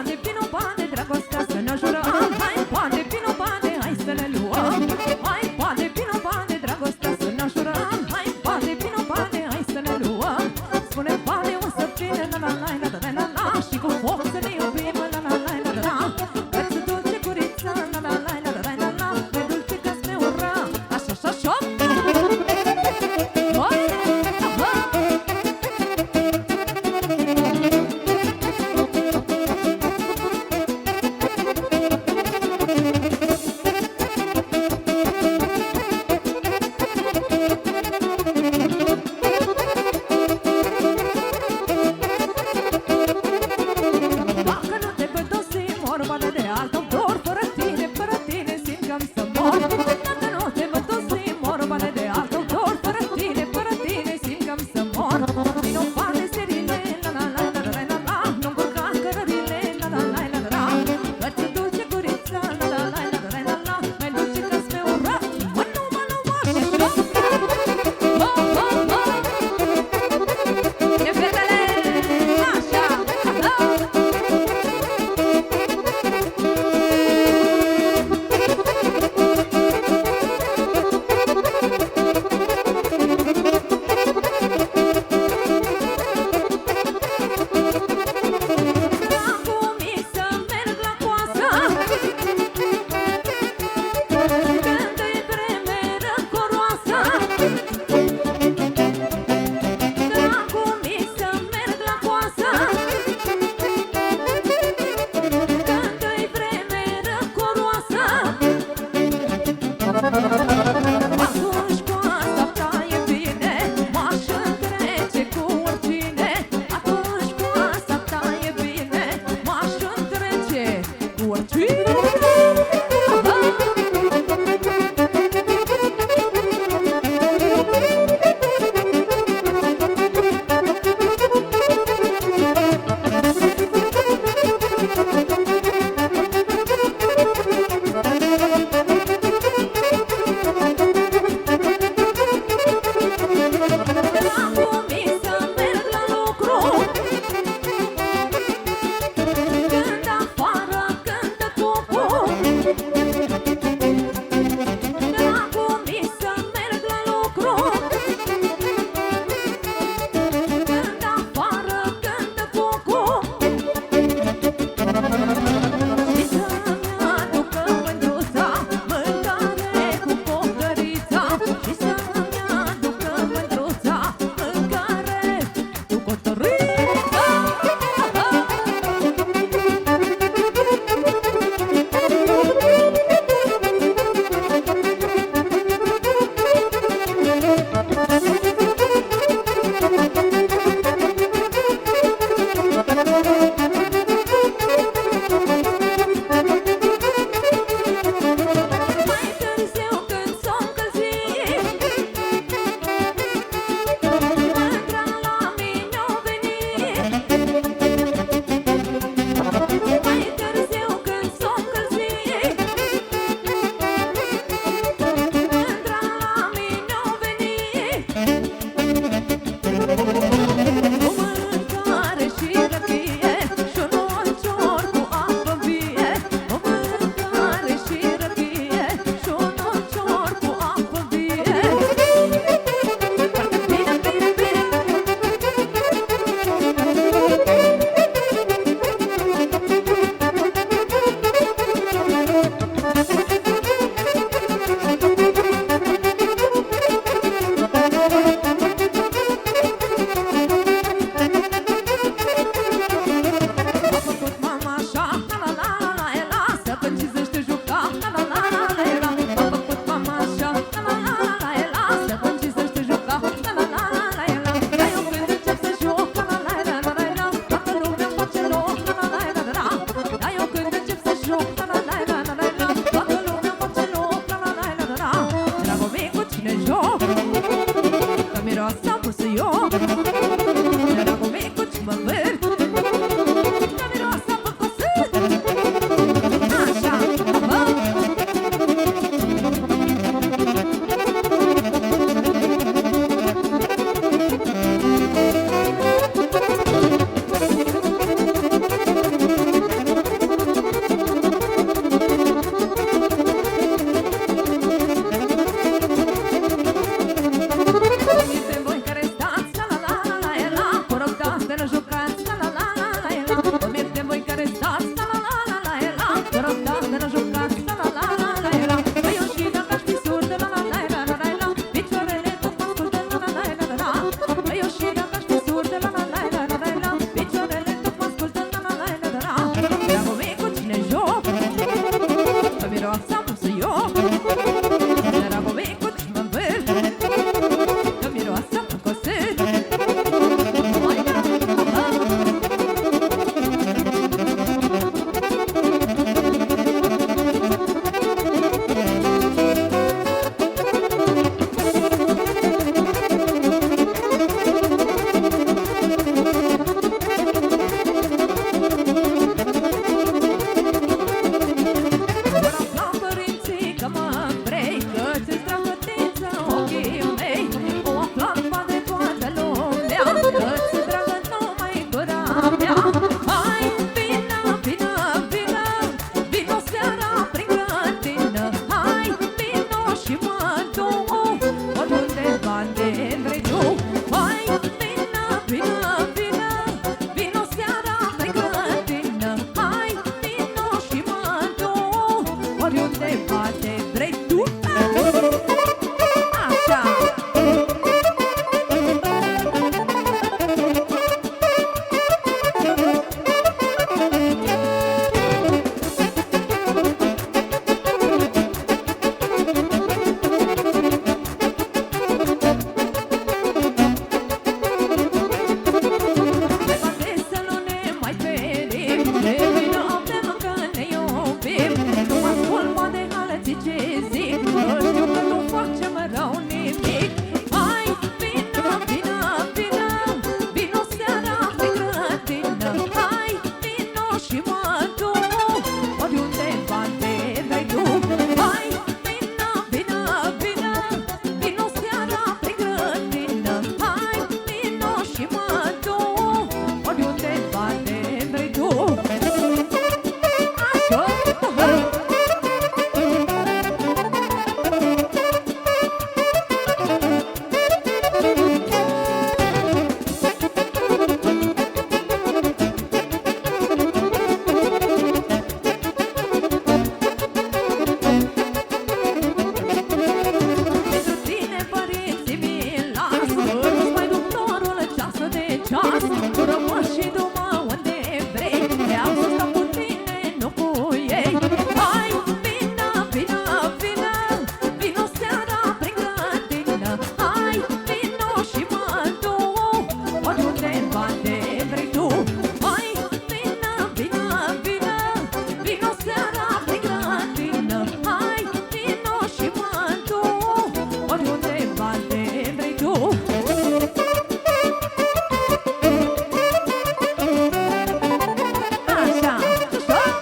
bane, vino bane, dragostea să ne jurăm. Hai bane, vino bane, hai să ne luăm. Hai bane, vino bane, dragostea să ne jurăm. Hai bane, vino bane, hai să ne luăm. Spune bane o să vină, la la la la la la la. Și cu foc să ne iubim, la la la la la la. Că-ți dulce gurița, la la la la la la la. Pe dulce ca spre ura, așa, așa, așa. Dacă nu bate vrei tu. Hai, vină, vină, vină, vino seara plină, vină. Hai, vino și mântu, oriunde bate vrei tu. Așa, așa.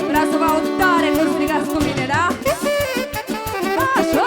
Vreau să vă aud tare când strigați cu mine, da? Așa!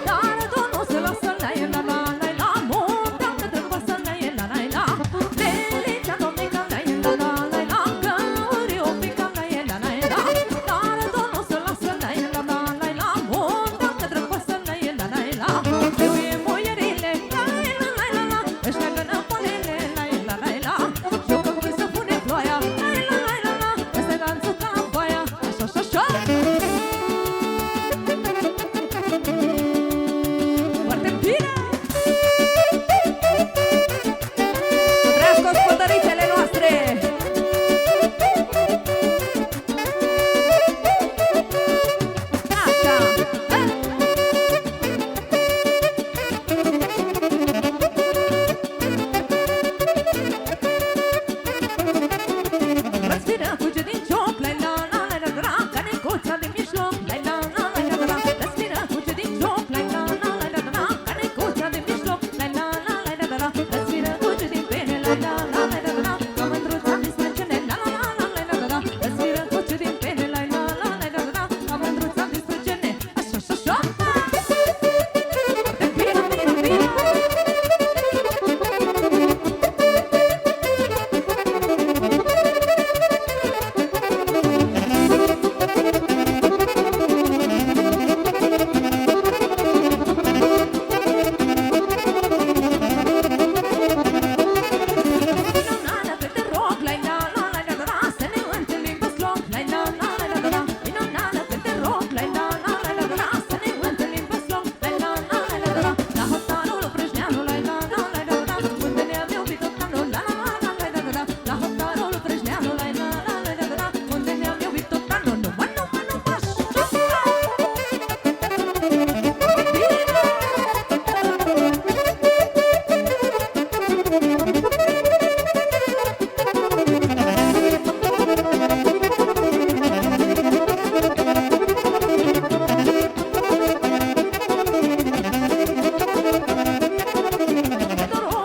dar Domnul se lasă la el, la la la la, muntea că drăgoasă la el, la la la, delicea domnica la el, la la la la, căuri o pica la el, la la la, dar Domnul se lasă la el, la la la la, muntea că drăgoasă la el, la la la, trebuie moierile, la la la la la, ăștia gână polele, la la la la, jocă când se pune ploaia, la la la la la, ăsta danțul ca baia, așa așa așa. Foarte bine! Să trăiască gospodărițele noastre! Așa! Respiră, fuge din joc, la la la la la la, ca necuța din mijloc, la la la la la la. Respiră, fuge din joc, la la la la la la, ca necuța din mijloc, la la la la la la. Respiră, fuge din pene, la la la la la la, ca mândruța din sprâncene, la la la la la la la. Respiră, fuge din pene, la la la la la la, ca mândruța din sprâncene, așa așa așa. Foarte bine, bine, bine. Minunată că te rog, la la la la la la, să ne întâlnim pe sloc, la la la la la la. Minunată că te rog, la la la la la la, să ne întâlnim pe sloc, la la la la la la. La hotarul Prăjneanu, la la la la la la, unde ne-am iubit tot anul, la la la la la la. La hotarul Prăjneanu, la la la la la la, unde ne-am iubit tot anul, numai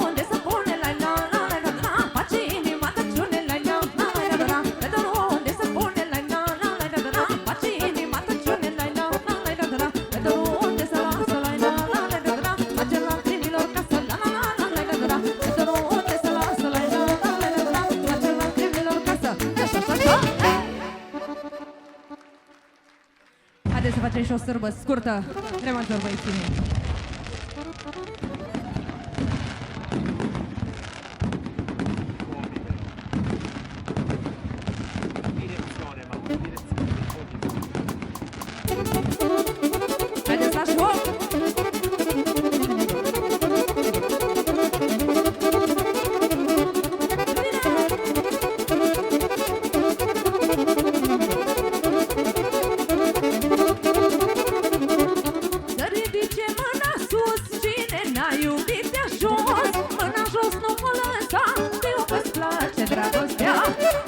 unde se pune, la la la la la la, face inima tăciune, la la la la la la. Pe dorul unde se pune, la la la la la la, face inima tăciune, la la la la la la. Pe dorul unde se lasă, la la la la la la, face lacrimilor casă, la la la la la la la. Pe dorul unde se lasă, la la la la la la, face lacrimilor casă, așa așa așa. Haideți să facem și o sârbă scurtă, remanțor băieținii. Haideți la șoc! Să ridice mâna sus, cine n-a iubit de jos, mâna jos nu mă lăsa, știu că-ți place dragostea.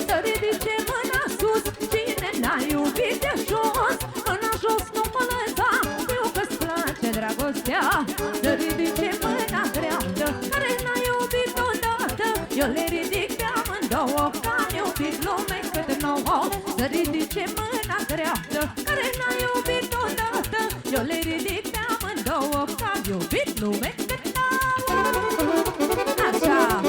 Să ridice mâna sus, cine n-a iubit de jos, mâna jos nu mă lăsa, știu că-ți place dragostea. Să ridice mâna dreaptă, care n-a iubit odată, eu le ridic pe amândouă, că am iubit lume cât nouă. Să ridice mâna dreaptă, care n-a iubit odată, eu le ridic pe amândouă, că am iubit lume cât nouă. Așa!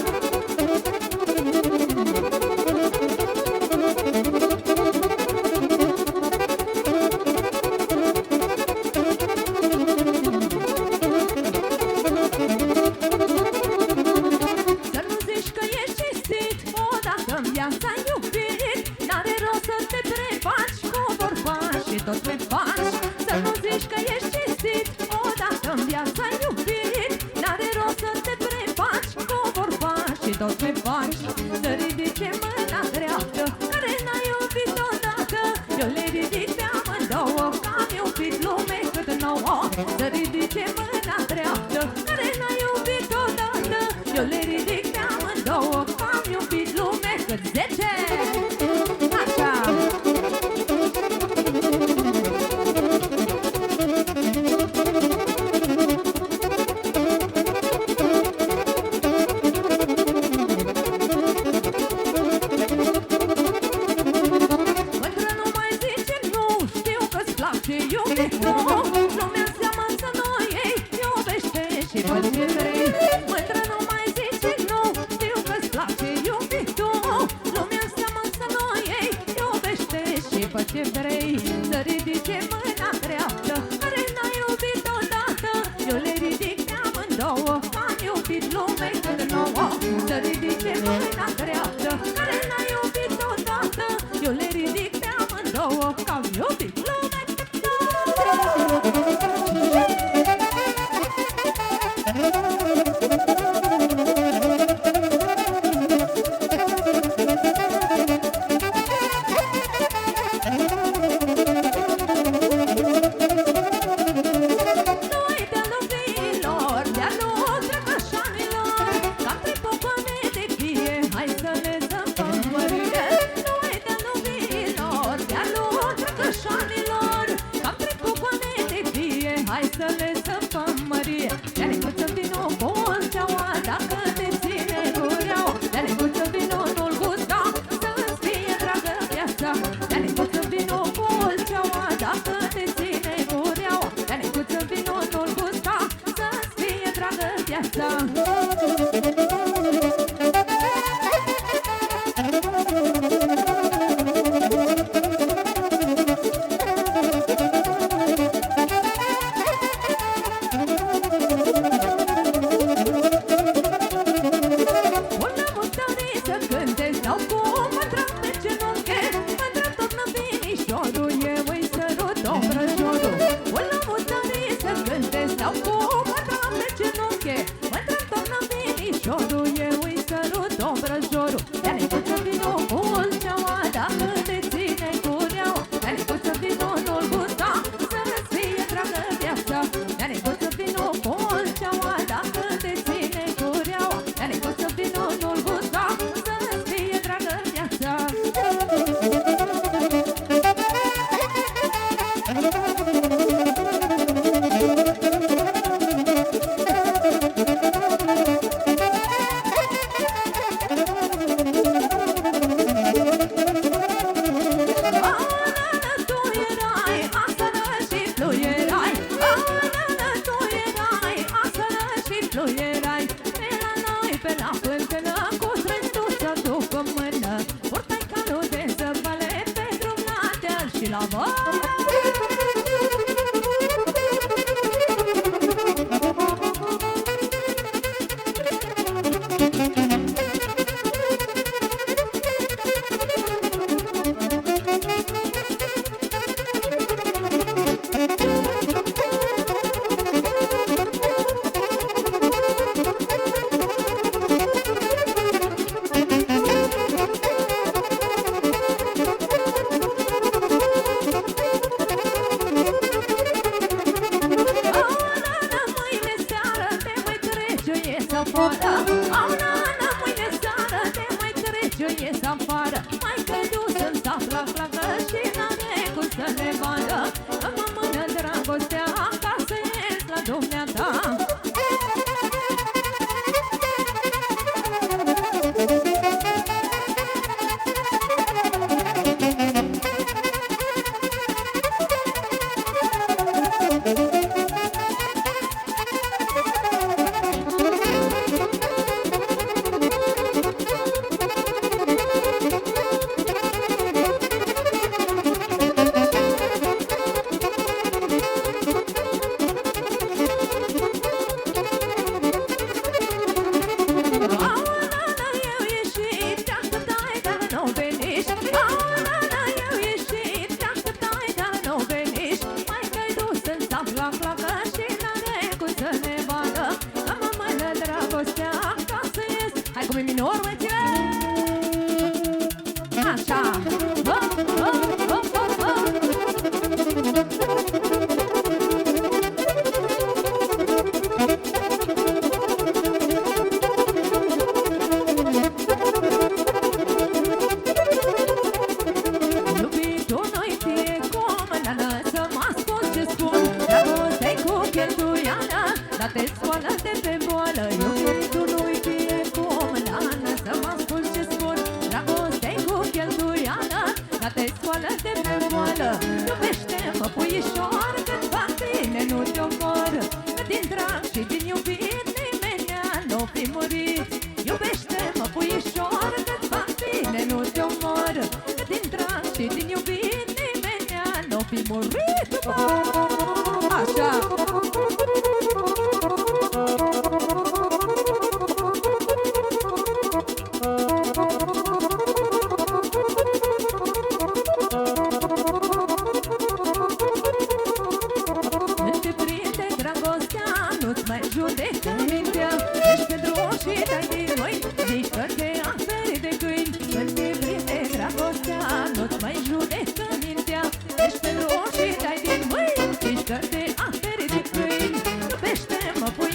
Să nu zici că ești cinstit, odată în viața iubit, n-are rost să te prefaci cu vorbași și tot me faci. Să nu zici că ești cinstit, odată în viața iubit, n-are rost să te prefaci cu vorbași și tot me faci. Să ridice mâna dreaptă, care n-a iubit odată, eu le ridic pe amândouă, că am iubit lume cât nouă. Să ridice mâna dreaptă, care n-a iubit odată, eu le ridic pe amândouă, că am iubit lume cât 10. Așa! iubit lumei când nouă să ridice mâna dreaptă. Care n-a iubit odată, eu le ridic pe amândouă, că am iubit lumea.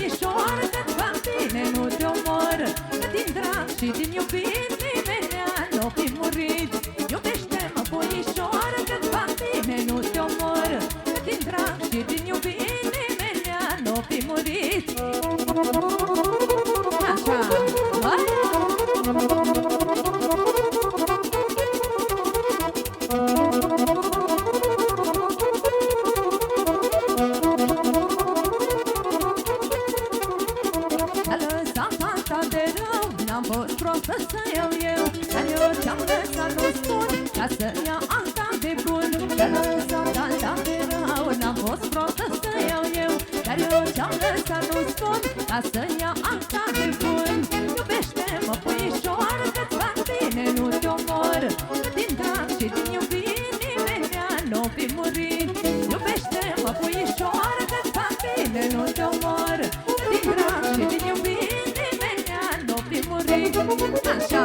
puișoară, că-ți fac bine, nu te omor. Că din drag și din iubit nimeni nu fi murit. Iubește-mă, puișoară, că-ți fac bine, nu te omor. Că din drag și din iubit nimeni nu fi murit. Așa, hai! N-am fost prostă să iau eu, dar eu ce-am lăsat nu spun, ca să ia alta de bun. Că lăsat alta de rău, n-am fost prostă să iau eu, dar eu ce-am lăsat nu spun, ca să ia alta de bun. Iubește-mă, puișoară, că-ți fac bine, nu te omor. Că din drag și din iubire nimeni nu fi murit. Iubește-mă, puișoară, că-ți fac bine, nu te omor. Că din drag și din iubire nimeni nu fi murit. Așa.